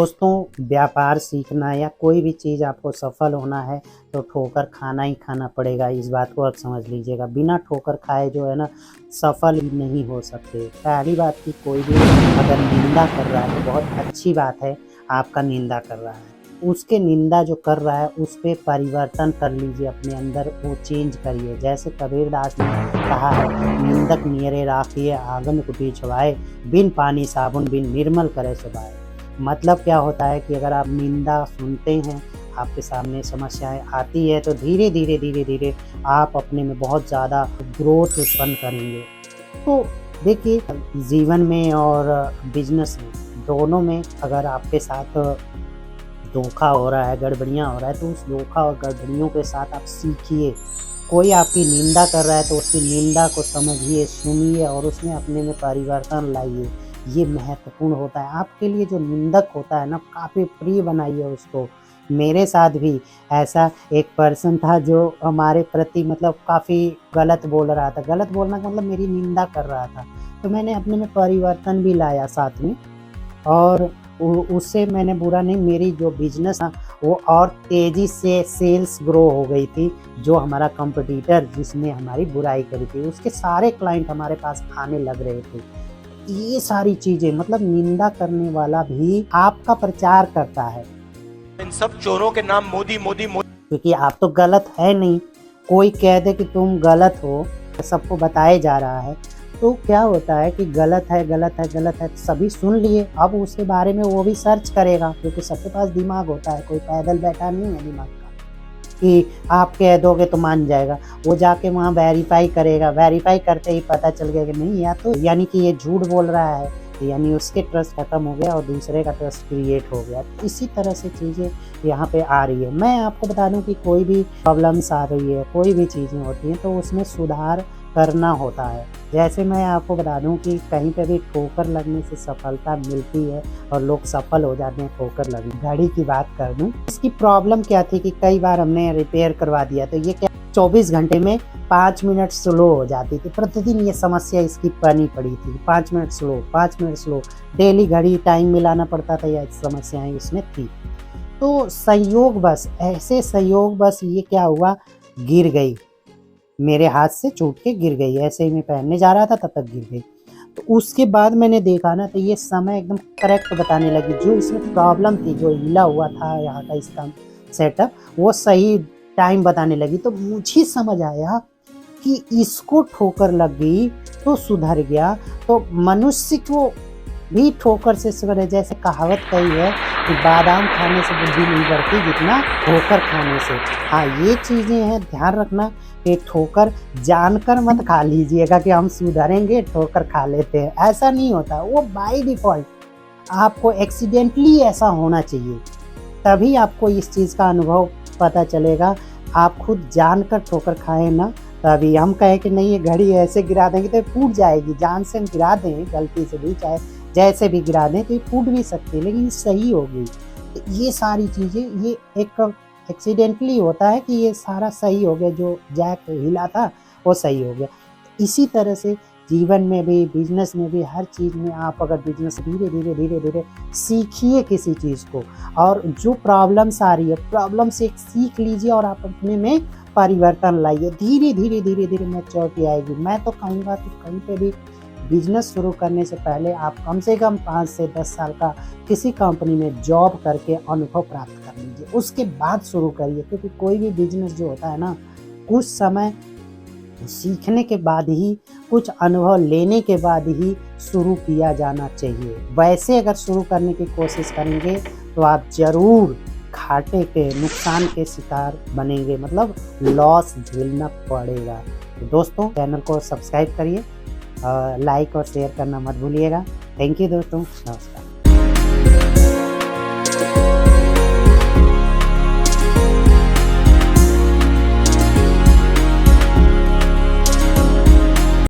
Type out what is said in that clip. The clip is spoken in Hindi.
दोस्तों, व्यापार सीखना या कोई भी चीज़ आपको सफल होना है तो ठोकर खाना ही खाना पड़ेगा। इस बात को आप समझ लीजिएगा। बिना ठोकर खाए जो है ना सफल ही नहीं हो सकते। पहली बात कि कोई भी अगर निंदा कर रहा है तो बहुत अच्छी बात है, आपका निंदा कर रहा है। उसके निंदा जो कर रहा है उस पे परिवर्तन कर लीजिए, अपने अंदर वो चेंज करिए। जैसे कबीरदास ने कहा है, निंदक नियरे राखिए आंगन कुटी छुआए, बिन पानी साबुन बिन निर्मल करे सुभाए। मतलब क्या होता है कि अगर आप निंदा सुनते हैं, आपके सामने समस्याएं आती है तो धीरे धीरे आप अपने में बहुत ज़्यादा ग्रोथ उत्पन्न करेंगे। तो देखिए, जीवन में और बिजनेस में दोनों में अगर आपके साथ धोखा हो रहा है, गड़बड़ियाँ हो रहा है, तो उस धोखा और गड़बड़ियों के साथ आप सीखिए। कोई आपकी निंदा कर रहा है तो उसकी निंदा को समझिए, सुनिए और उसमें अपने में परिवर्तन लाइए। ये महत्वपूर्ण होता है। आपके लिए जो निंदक होता है ना, काफ़ी प्रिय बनाइए उसको। मेरे साथ भी ऐसा एक पर्सन था जो हमारे प्रति मतलब काफ़ी गलत बोल रहा था। गलत बोलना का मतलब मेरी निंदा कर रहा था। तो मैंने अपने में परिवर्तन भी लाया साथ में, और उससे मैंने बुरा नहीं, मेरी जो बिज़नेस था वो और तेज़ी से सेल्स ग्रो हो गई थी। जो हमारा कॉम्पिटिटर जिसने हमारी बुराई करी थी, उसके सारे क्लाइंट हमारे पास आने लग रहे थे। ये सारी चीज़ें मतलब निंदा करने वाला भी आपका प्रचार करता है। इन सब चोरों के नाम मोदी मोदी मोदी, क्योंकि आप तो गलत है नहीं। कोई कह दे कि तुम गलत हो, सबको बताया जा रहा है, तो क्या होता है कि गलत है गलत है गलत है, सभी सुन लिए। अब उसके बारे में वो भी सर्च करेगा, क्योंकि सबके पास दिमाग होता है, कोई पैदल बैठा नहीं है दिमाग का कि आप कह दोगे तो मान जाएगा। वो जाके वहाँ वेरीफाई करेगा, वेरीफाई करते ही पता चल गया कि नहीं, या तो यानी कि ये झूठ बोल रहा है, यानी उसके ट्रस्ट खत्म हो गया और दूसरे का ट्रस्ट क्रिएट हो गया। इसी तरह से चीज़ें यहाँ पे आ रही है। मैं आपको बता दूं कि कोई भी प्रॉब्लम्स आ रही है, कोई भी चीज़ें होती हैं तो उसमें सुधार करना होता है। जैसे मैं आपको बता दूं कि कहीं पे भी ठोकर लगने से सफलता मिलती है और लोग सफल हो जाते हैं ठोकर लगने। घड़ी की बात कर दूं, इसकी प्रॉब्लम क्या थी कि कई बार हमने रिपेयर करवा दिया तो ये क्या 24 घंटे में 5 मिनट स्लो हो जाती थी। प्रतिदिन ये समस्या इसकी बनी पड़ी थी, 5 minute slow, 5 minute slow. Daily घड़ी टाइम मिलाना पड़ता था, या समस्याएं इसमें थी। तो संयोगवश, ऐसे संयोगवश ये क्या हुआ, गिर गई, मेरे हाथ से छूट के गिर गई। ऐसे ही मैं पहनने जा रहा था तब तक गिर गई। तो उसके बाद मैंने देखा ना, तो ये समय एकदम करेक्ट बताने लगी। जो इसमें प्रॉब्लम थी, जो हिला हुआ था यहाँ का इसका सेटअप, वो सही टाइम बताने लगी। तो मुझे समझ आया कि इसको ठोकर लग गई तो सुधर गया, तो मनुष्य को भी ठोकर से सुधरे। जैसे कहावत कही है कि बादाम खाने से बुद्धि नहीं बढ़ती जितना ठोकर खाने से। हाँ, ये चीज़ें हैं, ध्यान रखना कि ठोकर जानकर मत खा लीजिएगा कि हम सुधरेंगे, ठोकर खा लेते हैं। ऐसा नहीं होता, वो बाय डिफ़ॉल्ट आपको एक्सीडेंटली ऐसा होना चाहिए, तभी आपको इस चीज़ का अनुभव पता चलेगा। आप खुद जानकर ठोकर खाएँ ना, तभी। हम कहें कि नहीं ये घड़ी ऐसे गिरा देंगे तो टूट जाएगी, जान से हम गिरा दें गलती से भी, चाहे जैसे भी गिरा दें तो ये फूट भी सकती है, लेकिन सही होगी। तो ये सारी चीज़ें, ये एक एक्सीडेंटली होता है कि ये सारा सही हो गया, जो जैक हिला था वो सही हो गया। इसी तरह से जीवन में भी, बिजनेस में भी, हर चीज़ में आप अगर बिजनेस धीरे सीखिए किसी चीज़ को, और जो प्रॉब्लम्स आ रही है प्रॉब्लम से सीख लीजिए और आप अपने में परिवर्तन लाइए। धीरे धीरे मैच्योरिटी आएगी। मैं तो कहूँगा कि कहीं पे भी बिजनेस शुरू करने से पहले आप कम से कम 5 से 10 साल का किसी कंपनी में जॉब करके अनुभव प्राप्त कर लीजिए, उसके बाद शुरू करिए। क्योंकि कोई भी बिजनेस जो होता है ना, कुछ समय सीखने के बाद ही, कुछ अनुभव लेने के बाद ही शुरू किया जाना चाहिए। वैसे अगर शुरू करने की कोशिश करेंगे तो आप ज़रूर घाटे के, नुकसान के शिकार बनेंगे, मतलब लॉस झेलना पड़ेगा। तो दोस्तों, चैनल को सब्सक्राइब करिए, लाइक और शेयर करना मत भूलिएगा। थैंक यू दोस्तों, नमस्कार।